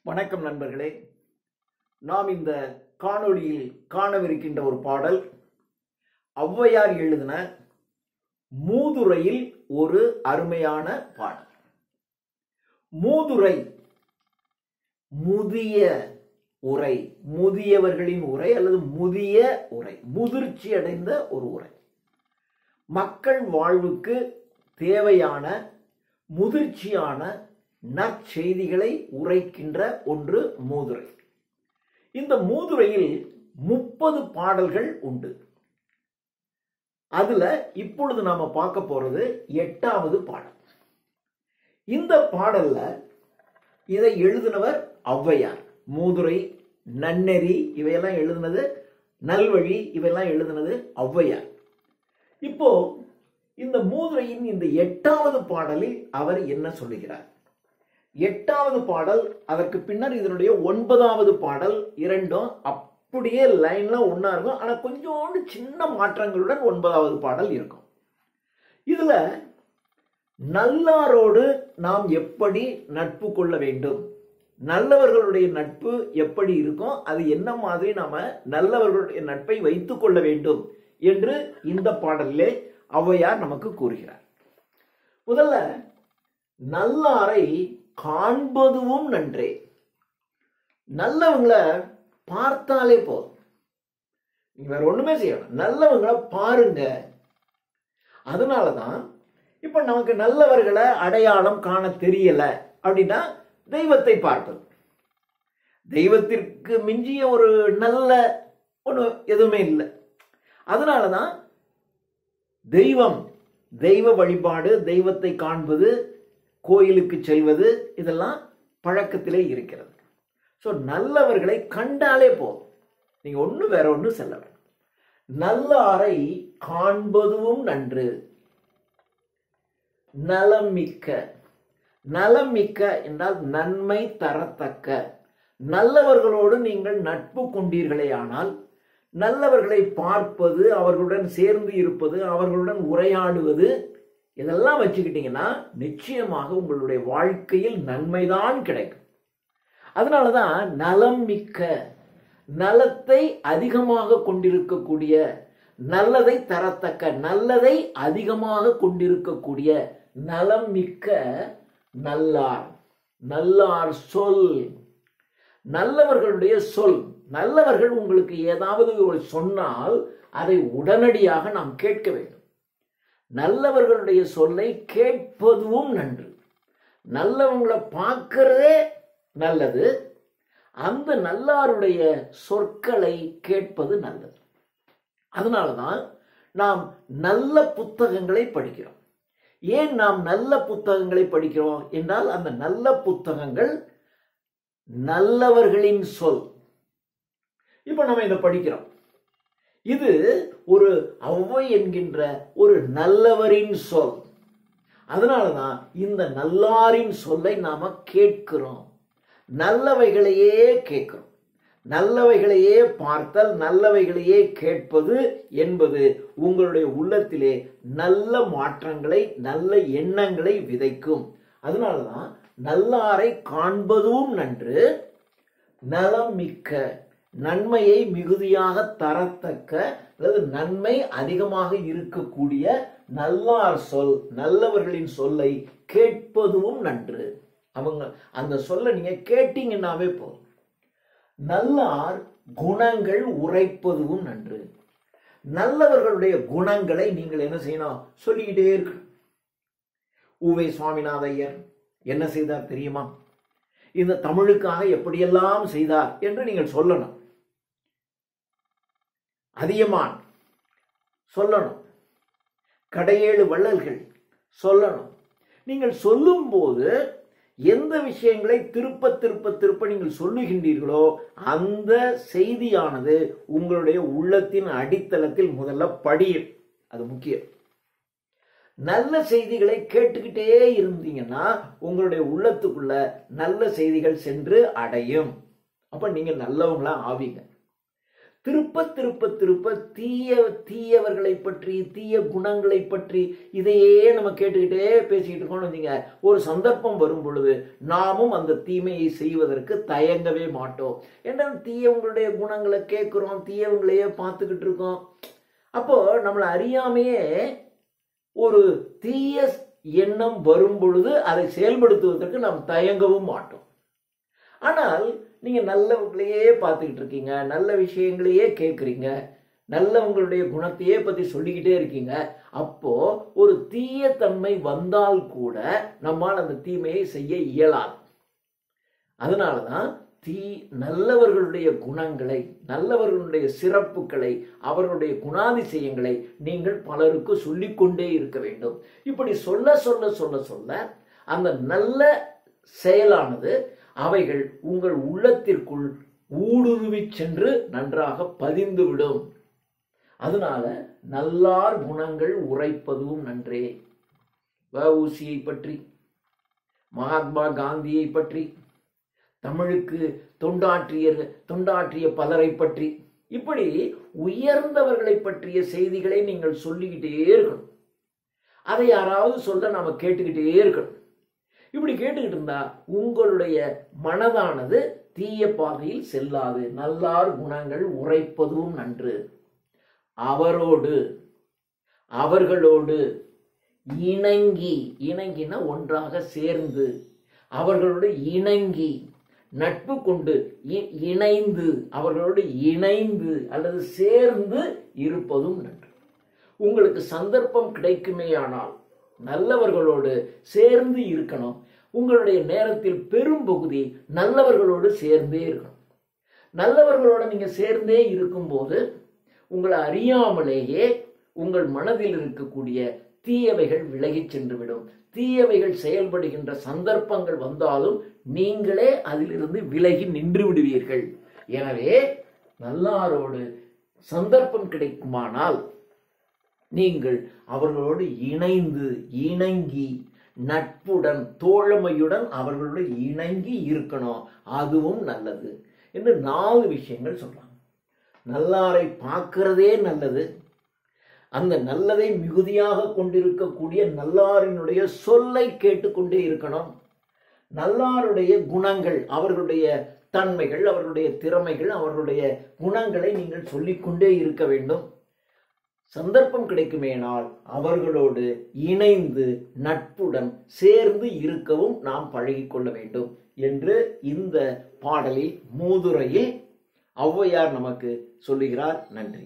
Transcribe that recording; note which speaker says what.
Speaker 1: வணக்கம் நண்பர்களே. நாம் இந்த காணொளியில் காணவிருக்கின்ற ஒரு பாடல் ஔவையார் எழுதின மூதுரையில் ஒரு அருமையான பாடல். மூதுரை முதிய உரை, முதியவர்களின் உரை அல்லது முதிய உரை, முதிர்ச்சி அடைந்த ஒரு உரை. மக்கள் வாழ்வுக்கு தேவையான முதிர்ச்சியான நற்செய்திகளை உரைக்கின்ற ஒன்று மூதுரை. இந்த மூதுரையில் 30 பாடல்கள் உண்டு. அதுல இப்பொழுது நாம பார்க்க போறது 8வது பாடல். இந்த பாடல்ல இதை எழுதினவர் ஔவையார். மூதுரை, நன்னெறி இவையெல்லாம் எழுதினது, நல்வழி இவையெல்லாம் எழுதினது ஔவையார். இப்போ இந்த மூதுரையின் இந்த 8வது பாடலில் அவர் என்ன சொல்லுகிறார்? 8வது பாடல், அதற்கு பின்னர் இதனுடைய 9வது பாடல், இரண்டும் அப்படியே லைன்ல ஒன்னா இருக்கும். ஆனா கொஞ்சோண்டு சின்ன மாற்றங்களுடன் 9வது பாடல் இருக்கும். இதுல நல்லாரோடு நாம் எப்படி நட்பு கொள்ள வேண்டும், நல்லவர்களுடைய நட்பு எப்படி இருக்கும், அது என்ன மாதிரி நாம நல்லவர்களுடைய நட்பை வைத்துக் கொள்ள வேண்டும் என்று இந்த பாடலிலே ஔவையார் நமக்கு கூறுகிறார். முதல்ல நல்லாரை காண்பதுவும் நன்றே. நல்லவங்களை பார்த்தாலே போதும், நீங்க வேற ஒண்ணுமே செய்யணும், நல்லவங்களை பாருங்க. அதனாலதான் இப்ப நமக்கு நல்லவர்களை அடையாளம் காண தெரியல அப்படின்னா தெய்வத்தை பார்ப்பது. தெய்வத்திற்கு மிஞ்சிய ஒரு நல்ல ஒண்ணு எதுவுமே இல்லை. அதனாலதான் தெய்வ வழிபாடு, தெய்வத்தை காண்பது, கோயிலுக்கு செல்வது இதெல்லாம் பழக்கத்திலே இருக்கிறது. சோ நல்லவர்களை கண்டாலே போதும், நீங்க ஒண்ணு வேற ஒண்ணு செல்ல வேண்டும். நல்லாரை காண்பதுவும் நன்று. நலம் மிக்க, நலம் மிக்க என்றால் நன்மை தரத்தக்க. நல்லவர்களோடு நீங்கள் நட்பு கொண்டீர்களே ஆனால் நல்லவர்களை பார்ப்பது, அவர்களுடன் சேர்ந்து இருப்பது, அவர்களுடன் உரையாடுவது இதெல்லாம் வச்சுக்கிட்டீங்கன்னா நிச்சயமாக உங்களுடைய வாழ்க்கையில் நன்மைதான் கிடைக்கும். அதனாலதான் நலம் மிக்க, நலத்தை அதிகமாக கொண்டிருக்கக்கூடிய, நல்லதை தரத்தக்க, நல்லதை அதிகமாக கொண்டிருக்கக்கூடிய நலம் மிக்க நல்லார். நல்லார் சொல், நல்லவர்களுடைய சொல். நல்லவர்கள் உங்களுக்கு ஏதாவது சொன்னால் அதை உடனடியாக நாம் கேட்க வேண்டும். நல்லவர்களுடைய சொல்லை கேட்பதும் நன்று. நல்லவங்களை பார்க்கிறதே நல்லது, அந்த நல்லாருடைய சொற்களை கேட்பது நல்லது. அதனாலதான் நாம் நல்ல புத்தகங்களை படிக்கிறோம். ஏன் நாம் நல்ல புத்தகங்களை படிக்கிறோம் என்றால் அந்த நல்ல புத்தகங்கள் நல்லவர்களின் சொல். இப்ப நம்ம இதை படிக்கிறோம், இது ஒரு ஔவை என்கின்ற ஒரு நல்லவரின் சொல். அதனாலதான் இந்த நல்லாரின் சொல்லை நாம கேட்கிறோம், நல்லவைகளையே கேட்கிறோம். நல்லவைகளையே பார்த்தல், நல்லவைகளையே கேட்பது என்பது உங்களுடைய உள்ளத்திலே நல்ல மாற்றங்களை, நல்ல எண்ணங்களை விதைக்கும். அதனாலதான் நல்லாரை காண்பதும் நன்று. நலம் மிக்க, நன்மையை மிகுதியாக தரத்தக்க அல்லது நன்மை அதிகமாக இருக்கக்கூடிய நல்லார் சொல், நல்லவர்களின் சொல்லை கேட்பதும் நன்று. அவங்க அந்த சொல்ல நீங்க கேட்டீங்கன்னாவே போதும். நல்லார் குணங்கள் உரைப்பதும் நன்று. நல்லவர்களுடைய குணங்களை நீங்கள் என்ன செய்யணும், சொல்லிக்கிட்டே இருக்கணும். உவே சுவாமிநாத ஐயர் என்ன செய்தார் தெரியுமா, இந்த தமிழுக்காக எப்படியெல்லாம் செய்தார் என்று நீங்கள் சொல்லணும். அதியமான் சொல்லணும், கடையேழு வள்ளல்கள் சொல்லணும். நீங்கள் சொல்லும் போது எந்த விஷயங்களை திருப்ப திருப்ப திருப்ப நீங்கள் சொல்லுகின்றீர்களோ அந்த செய்தியானது உங்களுடைய உள்ளத்தின் அடித்தளத்தில் முதல்ல படியும். அது முக்கியம். நல்ல செய்திகளை கேட்டுக்கிட்டே இருந்தீங்கன்னா உங்களுடைய உள்ளத்துக்குள்ள நல்ல செய்திகள் சென்று அடையும். அப்ப நீங்க நல்லவங்களா ஆவீங்க. திருப்ப திருப்ப திருப்ப தீயவர்களை பற்றி, தீய குணங்களை பற்றி இதையே நம்ம கேட்டுக்கிட்டே பேசிக்கிட்டு இருக்கோம்னு வச்சுங்க, ஒரு சந்தர்ப்பம் வரும் பொழுது நாமும் அந்த தீமையை செய்வதற்கு தயங்கவே மாட்டோம். ஏன்னா தீயவங்களுடைய குணங்களை கேட்குறோம், தீயவங்களையே பார்த்துக்கிட்டு இருக்கோம். அப்போ நம்மளை அறியாமையே ஒரு தீய எண்ணம் வரும் பொழுது அதை செயல்படுத்துவதற்கு நாம் தயங்கவும் மாட்டோம். ஆனால் நீங்க நல்லவங்களையே பார்த்துக்கிட்டு இருக்கீங்க, நல்ல விஷயங்களையே கேட்குறீங்க, நல்லவங்களுடைய குணத்தையே பத்தி சொல்லிக்கிட்டே இருக்கீங்க. அப்போ ஒரு தீய தன்மை வந்தால் கூட நம்மால் அந்த தீமையை செய்ய இயலாது. அதனாலதான் நல்லவர்களுடைய குணங்களை, நல்லவர்களுடைய சிறப்புகளை, அவர்களுடைய குணாதிசயங்களை நீங்கள் பலருக்கு சொல்லிக்கொண்டே இருக்க வேண்டும். இப்படி சொல்ல சொல்ல சொல்ல சொல்ல அந்த நல்ல செயலானது அவைகள் உங்கள் உள்ளத்திற்குள் ஊடுருவி சென்று நன்றாக பதிந்துவிடும். அதனால நல்லார் குணங்கள் உரைப்பதும் நன்றே. வ.உ.சியை பற்றி, மகாத்மா காந்தியை பற்றி, தமிழுக்கு தொண்டாற்றிய பலரை பற்றி, இப்படி உயர்ந்தவர்களை பற்றிய செய்திகளை நீங்கள் சொல்லிக்கிட்டே இருக்கணும். அதை யாராவது சொல்ல நாம கேட்டுக்கிட்டே இருக்கணும். இப்படி கேட்டுக்கிட்டு இருந்தா உங்களுடைய மனதானது தீய பாதையில் செல்லாது. நல்லார் குணங்கள் உரைப்பதும் நன்று. அவர்களோடு இணங்கினா ஒன்றாக சேர்ந்து, அவர்களோடு இணங்கி, நட்பு கொண்டு, அவர்களோடு இணைந்து அல்லது சேர்ந்து இருப்பதும் நன்று. உங்களுக்கு சந்தர்ப்பம் கிடைக்குமேயானால் நல்லவர்களோடு சேர்ந்து இருக்கணும். உங்களுடைய நேரத்தில் பெரும் பகுதி நல்லவர்களோடு சேர்ந்தே இருக்கணும். நல்லவர்களோடு நீங்க சேர்ந்தே இருக்கும்போது உங்களை அறியாமலேயே உங்கள் மனதில் இருக்கக்கூடிய தீயவைகள் விலகி சென்றுவிடும். தீயவைகள் செயல்படுகின்ற சந்தர்ப்பங்கள் வந்தாலும் நீங்களே அதிலிருந்து விலகி நின்று விடுவீர்கள். எனவே நல்லாரோடு சந்தர்ப்பம் கிடைக்குமானால் நீங்கள் அவர்களோடு இணங்கி நட்புடன், தோழமையுடன் அவர்களோடு இணங்கி இருக்கணும். அதுவும் நல்லது என்று 4 விஷயங்கள் சொல்றாங்க. நல்லாரை பார்க்கிறதே நல்லது. அந்த நல்லதை மிகுதியாக கொண்டிருக்கக்கூடிய நல்லாரினுடைய சொல்லை கேட்டுக்கொண்டே இருக்கணும். நல்லாருடைய குணங்கள், அவர்களுடைய தன்மைகள், அவர்களுடைய திறமைகள், அவர்களுடைய குணங்களை நீங்கள் சொல்லிக்கொண்டே இருக்க வேண்டும். சந்தர்ப்பம் கிடைக்குமேனால் அவர்களோடு இணைந்து நட்புடன் சேர்ந்து இருக்கவும் நாம் பழகிக்கொள்ள வேண்டும் என்று இந்த பாடலில் மூதுரையில் ஔவையார் நமக்கு சொல்லுகிறார். நன்றி.